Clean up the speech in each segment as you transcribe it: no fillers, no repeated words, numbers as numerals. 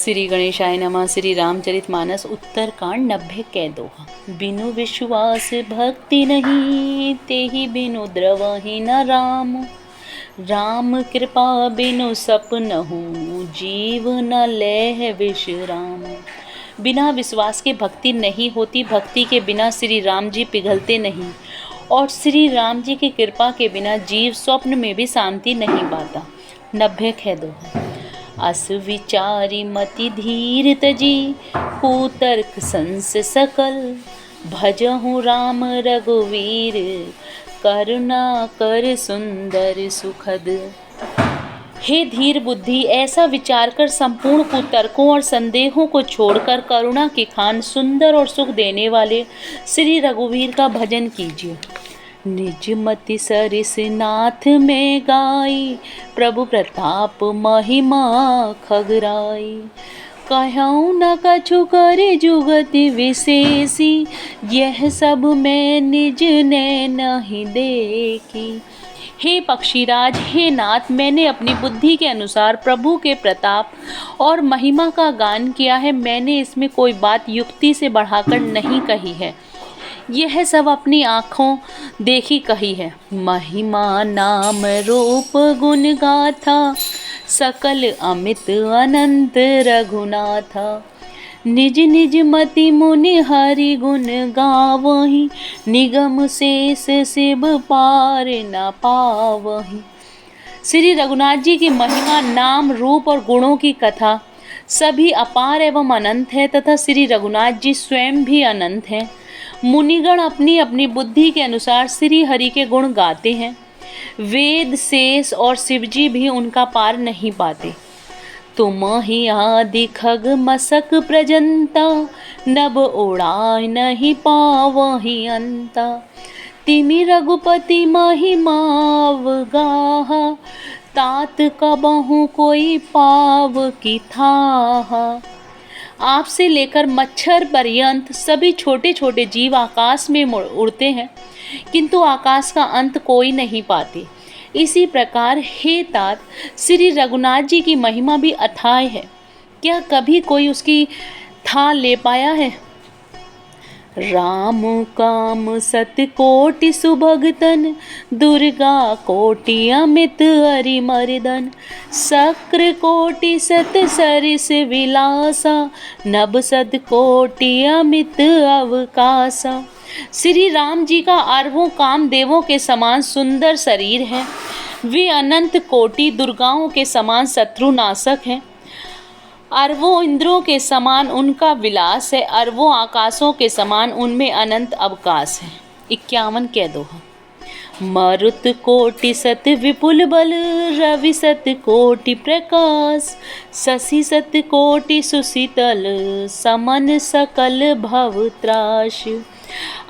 श्री गणेशाय नमः। श्री रामचरितमानस उत्तरकांड 90 कै दोहा। बिनु विश्वास भक्ति नहीं, तेहि बिनु द्रवहि न राम। राम कृपा बिनु सपनहु, जीव न लेह विश्राम। बिना विश्वास के भक्ति नहीं होती, भक्ति के बिना श्री राम जी पिघलते नहीं, और श्री राम जी की कृपा के बिना जीव स्वप्न में भी शांति नहीं पाता। 90 कै दोहा। अस विचारी मति धीर तजी, कुतर्क संस सकल। भजहु राम रघुवीर, करुणा कर सुंदर सुखद। हे धीर बुद्धि, ऐसा विचार कर संपूर्ण कुतर्कों और संदेहों को छोड़कर करुणा के खान सुंदर और सुख देने वाले श्री रघुवीर का भजन कीजिए। निज मति सरिस नाथ में गाई, प्रभु प्रताप महिमा खगराई। कहूँ न कछु करे जुगति विशेषी, यह सब मैं निज ने नहीं देखी। हे पक्षीराज, हे नाथ, मैंने अपनी बुद्धि के अनुसार प्रभु के प्रताप और महिमा का गान किया है। मैंने इसमें कोई बात युक्ति से बढ़ाकर नहीं कही है, यह सब अपनी आँखों देखी कही है। महिमा नाम रूप गुण गाथा, सकल अमित अनंत रघुनाथा। निज निज मति मुनि हरि गुण गावहीं, निगम शेष शिव पार न पावहीं। श्री रघुनाथ जी की महिमा, नाम, रूप और गुणों की कथा सभी अपार एवं अनंत है, तथा श्री रघुनाथ जी स्वयं भी अनंत हैं। मुनिगण अपनी अपनी बुद्धि के अनुसार श्री हरि के गुण गाते हैं। वेद, शेष और शिवजी भी उनका पार नहीं पाते। तुम ही आदि खग मसक प्रजंता, नभ उड़ाय नहीं पावहि अंता। तिमि रघुपति महिमाव गाहा, तात कबहु कोई पाव की थाहा। आपसे लेकर मच्छर पर्यंत सभी छोटे छोटे जीव आकाश में उड़ते हैं, किंतु आकाश का अंत कोई नहीं पाते। इसी प्रकार हे तात, श्री रघुनाथ जी की महिमा भी अथाह है, क्या कभी कोई उसकी था ले पाया है। राम काम सत कोटि सुभगतन, दुर्गा कोटि अमित अरिमर्दन। शक्र कोटि सत सरिस विलासा, नभ सद कोटि अमित अवकाशा। श्री राम जी का अरबों कामदेवों के समान सुंदर शरीर है। वे अनंत कोटि दुर्गाओं के समान शत्रुनाशक हैं। अरबों इंद्रों के समान उनका विलास है, अरबों आकाशों के समान उनमें अनंत अवकाश है। 51 कै दोहा। मरुत कोटि सत विपुल बल, रवि सत कोटि प्रकाश। शशि सत कोटि सुशीतल, समन सकल भव त्रास।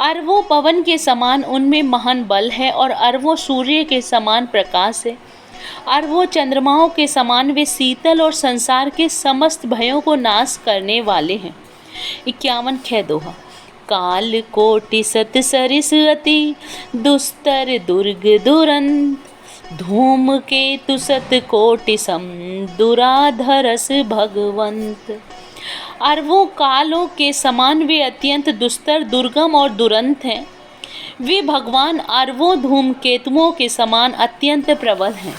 अरबों पवन के समान उनमें महान बल है, और अरबों सूर्य के समान प्रकाश है। अरबों चंद्रमाओं के समान वे शीतल और संसार के समस्त भयों को नाश करने वाले हैं। 51 कै दोहा। काल कोटि सत सरिस अति, दुस्तर दुर्ग दुरंत। धूम केतु सत कोटि सम, दुराधरस भगवंत। अरबों कालों के समान वे अत्यंत दुस्तर, दुर्गम और दुरंत हैं। वे भगवान अरबों धूमकेतुओं के समान अत्यंत प्रबल हैं।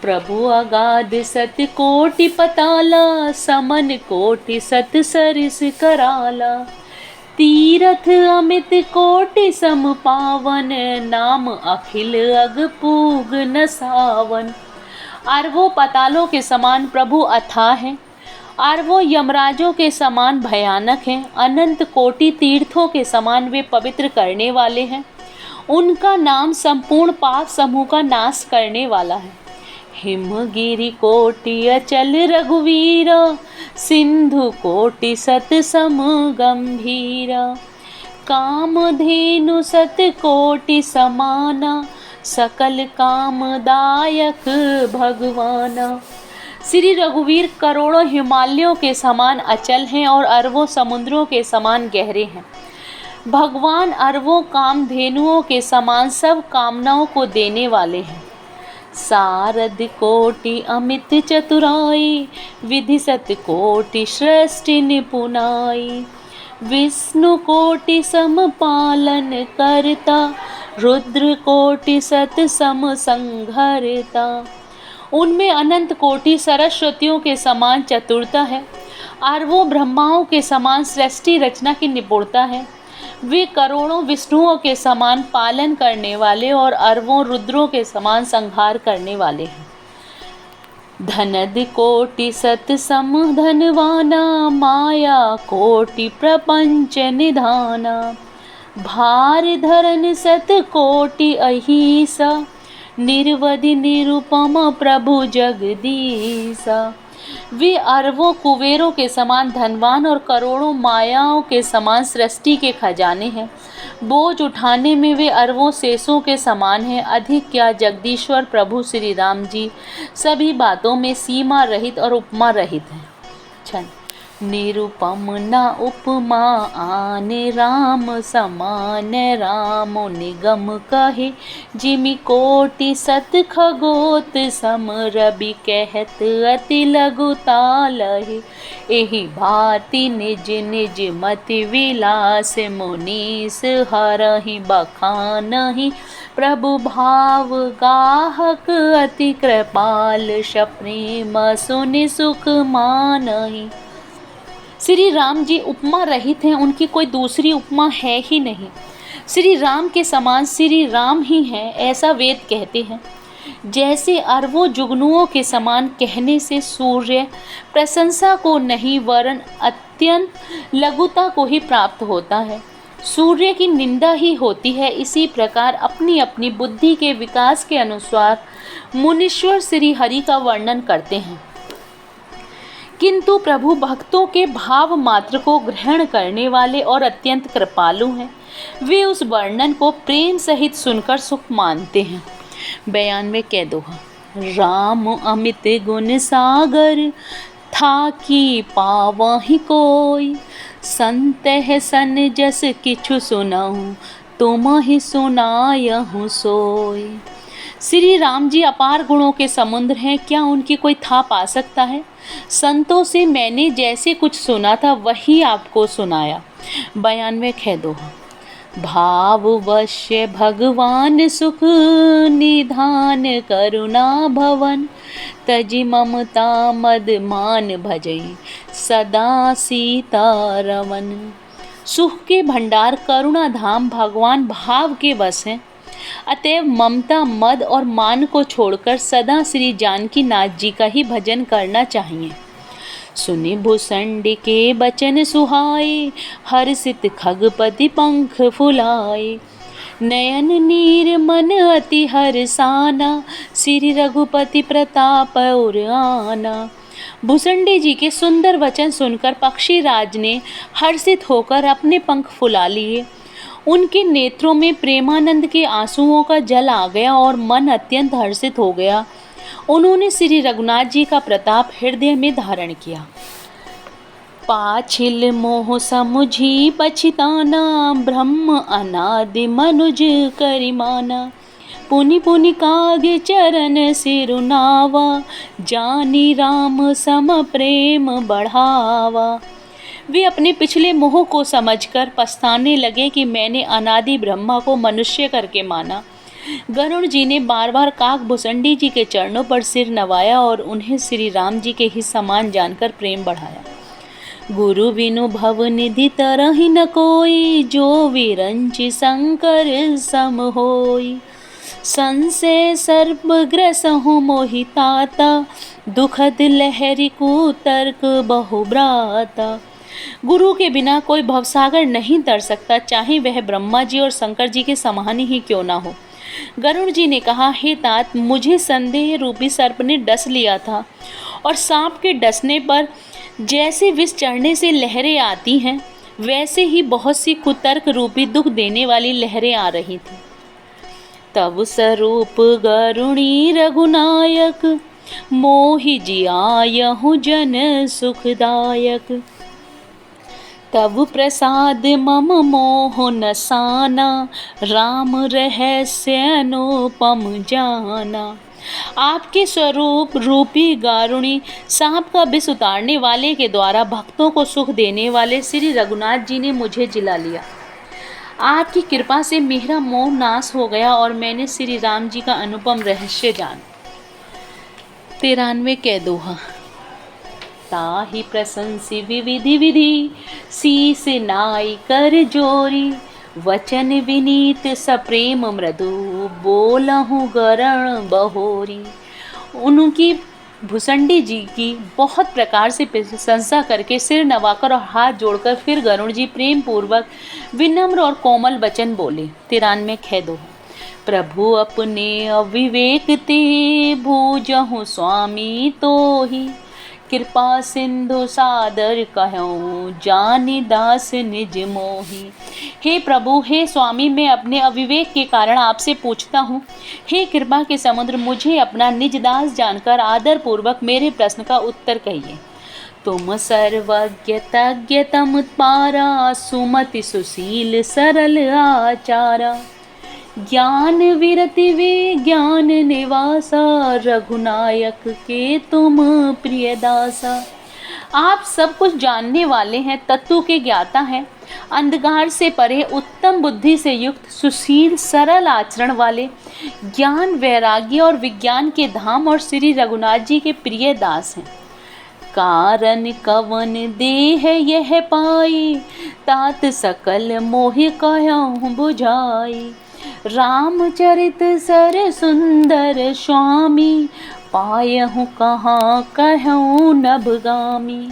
प्रभु अगाध सत कोटि पताला, समन कोटि सत सरिस कराला। तीरथ अमित कोटि सम पावन, नाम अखिल अग पूग न सावन। अरबों पतालों के समान प्रभु अथाह हैं। अरबों यमराजों के समान भयानक हैं। अनंत कोटि तीर्थों के समान वे पवित्र करने वाले हैं। उनका नाम संपूर्ण पाप समूह का नाश करने वाला है। हिमगिरि कोटि अचल रघुवीरा, सिंधु कोटि सत सम गंभीरा। कामधेनु सत कोटि समाना, सकल कामदायक भगवाना। श्री रघुवीर करोड़ों हिमालयों के समान अचल हैं, और अरबों समुद्रों के समान गहरे हैं। भगवान अरबों कामधेनुओं के समान सब कामनाओं को देने वाले हैं। सारद कोटि अमित चतुराई, विधि सत कोटि सृष्टि निपुनाई। विष्णु कोटि सम पालन करता, रुद्र कोटि सत सम संघरता। उनमें अनंत कोटि सरस्वतियों के समान चतुरता है, अरबों ब्रह्माओं के समान सृष्टि रचना की निपुणता है। वे करोड़ों विष्णुओं के समान पालन करने वाले और अरबों रुद्रों के समान संहार करने वाले हैं। धनद कोटि सत सम धनवाना, माया कोटि प्रपंच निधाना। भार धरन सत कोटि अहिसा, निर्वधि निरुपम प्रभु जगदीसा। वे अरबों कुबेरों के समान धनवान और करोड़ों मायाओं के समान सृष्टि के खजाने हैं। बोझ उठाने में वे अरबों शेषों के समान हैं। अधिक क्या, जगदीश्वर प्रभु श्री राम जी सभी बातों में सीमा रहित और उपमा रहित हैं। छंद। निरुपम न उपमा आने, राम समान राम निगम कहे। जिमि कोटि सत खगोत सम, रवि कहत अति लघु तालहि। एहि भांति निज निज मति विलास, मुनीस हरहि बखानहि। प्रभु भाव गाहक अति कृपाल, सप्रेम सुनि सुख मानहि। श्री राम जी उपमा रहित हैं, उनकी कोई दूसरी उपमा है ही नहीं। श्री राम के समान श्री राम ही हैं, ऐसा वेद कहते हैं। जैसे अरबों जुगनुओं के समान कहने से सूर्य प्रशंसा को नहीं वरन अत्यंत लघुता को ही प्राप्त होता है, सूर्य की निंदा ही होती है। इसी प्रकार अपनी अपनी बुद्धि के विकास के अनुसार मुनीश्वर श्री हरि का वर्णन करते हैं, किंतु प्रभु भक्तों के भाव मात्र को ग्रहण करने वाले और अत्यंत कृपालु हैं। वे उस वर्णन को प्रेम सहित सुनकर सुख मानते हैं। 92 के दोहा। राम अमित गुण सागर, था कि पावहि कोई। संत है सन जस किछु सुनाऊं, तुम ही सुनायहु सोई। श्री राम जी अपार गुणों के समुद्र हैं, क्या उनकी कोई था पा सकता है। संतों से मैंने जैसे कुछ सुना था वही आपको सुनाया। 92 खे दोहा। भाववश्य भगवान सुख, निधान करुणा भवन। तजि ममता मद मान भजई, सदा सीता रमन। सुख के भंडार करुणा धाम भगवान भाव के वश हैं, अतएव ममता मद और मान को छोड़कर सदा श्री जानकी नाथ जी का ही भजन करना चाहिए। सुनि भुसंड के बचन सुहाए, हर्षित खगपति पंख फुलाए। नयन नीर मन अति हर्षाना, श्री रघुपति प्रताप और आना। भुसंडी जी के सुंदर वचन सुनकर पक्षी राज ने हर्षित होकर अपने पंख फुला लिए। उनके नेत्रों में प्रेमानंद के आंसुओं का जल आ गया और मन अत्यंत हर्षित हो गया। उन्होंने श्री रघुनाथ जी का प्रताप हृदय में धारण किया। पाछिल मोह समुझी पछिताना, ब्रह्म अनादि मनुज करिमाना। पुनि पुनि कागे चरण सिरुनावा, जानी राम सम प्रेम बढ़ावा। वे अपने पिछले मोह को समझकर पछताने लगे कि मैंने अनादि ब्रह्मा को मनुष्य करके माना। गरुड़ जी ने बार बार काक भुसंडी जी के चरणों पर सिर नवाया और उन्हें श्री राम जी के ही समान जानकर प्रेम बढ़ाया। गुरु बिनु भव निधि तरहि न कोई, जो विरंचि शंकर सम होई। संशय सर्प ग्रसहु मोहिताता, दुखद लहरी कुतर्क बहुब्राता। गुरु के बिना कोई भवसागर नहीं तर सकता, चाहे वह ब्रह्मा जी और शंकर जी के समान ही क्यों ना हो। गरुड़ जी ने कहा, हे तात, मुझे संदेह रूपी सर्प ने डस लिया था और सांप के डसने पर जैसे विष चढ़ने से लहरें आती हैं, वैसे ही बहुत सी कुतर्क रूपी दुख देने वाली लहरें आ रही थी। तब स्वरूप गरुणी रघुनायक, मोहि जियायहु जन सुखदायक। तब प्रसाद मम मोह नसाना, राम रहस्य अनुपम जाना। आपके स्वरूप रूपी गारुणी सांप का विष उतारने वाले के द्वारा भक्तों को सुख देने वाले श्री रघुनाथ जी ने मुझे जिला लिया। आपकी कृपा से मेरा मोह नाश हो गया और मैंने श्री राम जी का अनुपम रहस्य जान। 93 कै दोहा। ताहि प्रशंसी विविधि विधि, शीस नाई कर जोरी, वचन विनीत सप्रेम मृदु, बोलहु गरण बहोरी। उनकी भुसंडी जी की बहुत प्रकार से प्रशंसा करके सिर नवाकर और हाथ जोड़कर फिर गरुण जी प्रेम पूर्वक विनम्र और कोमल वचन बोले। 93 कै दोहा। प्रभु अपने अविवेक ते, भूजहु स्वामी तोहि, कृपा सिंधु सादर कहूँ, जानि दास निज मोहि। हे प्रभु, हे स्वामी, मैं अपने अविवेक के कारण आपसे पूछता हूँ, हे कृपा के समुद्र, मुझे अपना निज दास जानकर आदर पूर्वक मेरे प्रश्न का उत्तर कहिए। तुम सर्वज्ञ तज्ञ तम पारा, सुमति सुशील सरल आचारा, ज्ञान विरति विज्ञान निवासा, रघुनायक के तुम प्रिय दासा। आप सब कुछ जानने वाले हैं, तत्व के ज्ञाता हैं, अंधकार से परे, उत्तम बुद्धि से युक्त, सुशील सरल आचरण वाले, ज्ञान वैराग्य और विज्ञान के धाम और श्री रघुनाथ जी के प्रिय दास हैं। कारण कवन देह यह पाई, तात सकल मोहि कहूँ बुझाई, रामचरित सर सुंदर स्वामी, पायहु कहाँ कहूँ नभगामी।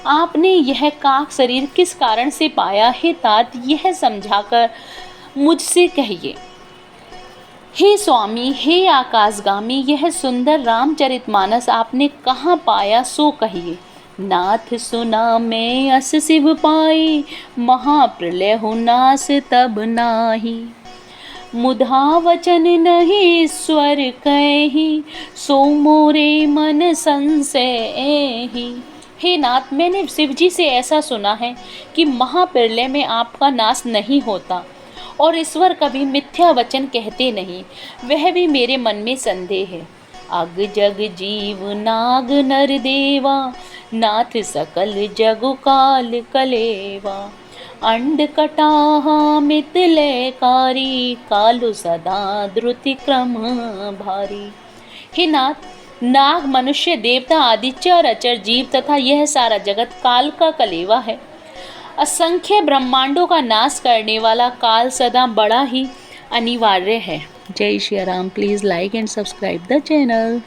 आपने यह काक शरीर किस कारण से पाया है तात, यह समझाकर मुझसे कहिए। हे स्वामी, हे आकाशगामी, यह सुंदर रामचरितमानस आपने कहाँ पाया सो कहिए। नाथ सुना मैं अस शिव पाई, महाप्रलय हो नास तब नाही, मुधा वचन नहीं ईश्वर कहि, सो मोरे मन संशय ही। हे नाथ, मैंने शिव जी से ऐसा सुना है कि महाप्रलय में आपका नाश नहीं होता और ईश्वर कभी मिथ्या वचन कहते नहीं, वह भी मेरे मन में संदेह है। अग जग जीव नाग नर देवा, नाथ सकल जगु काल कलेवा, अंड कटाहा मितलयकारी, कालु सदा द्रुति क्रम भारी। हे नाथ, नाग मनुष्य देवता आदि चर अचर जीव तथा यह सारा जगत काल का कलेवा है। असंख्य ब्रह्मांडों का नाश करने वाला काल सदा बड़ा ही अनिवार्य है। जय Shri Ram. Please like and subscribe the channel.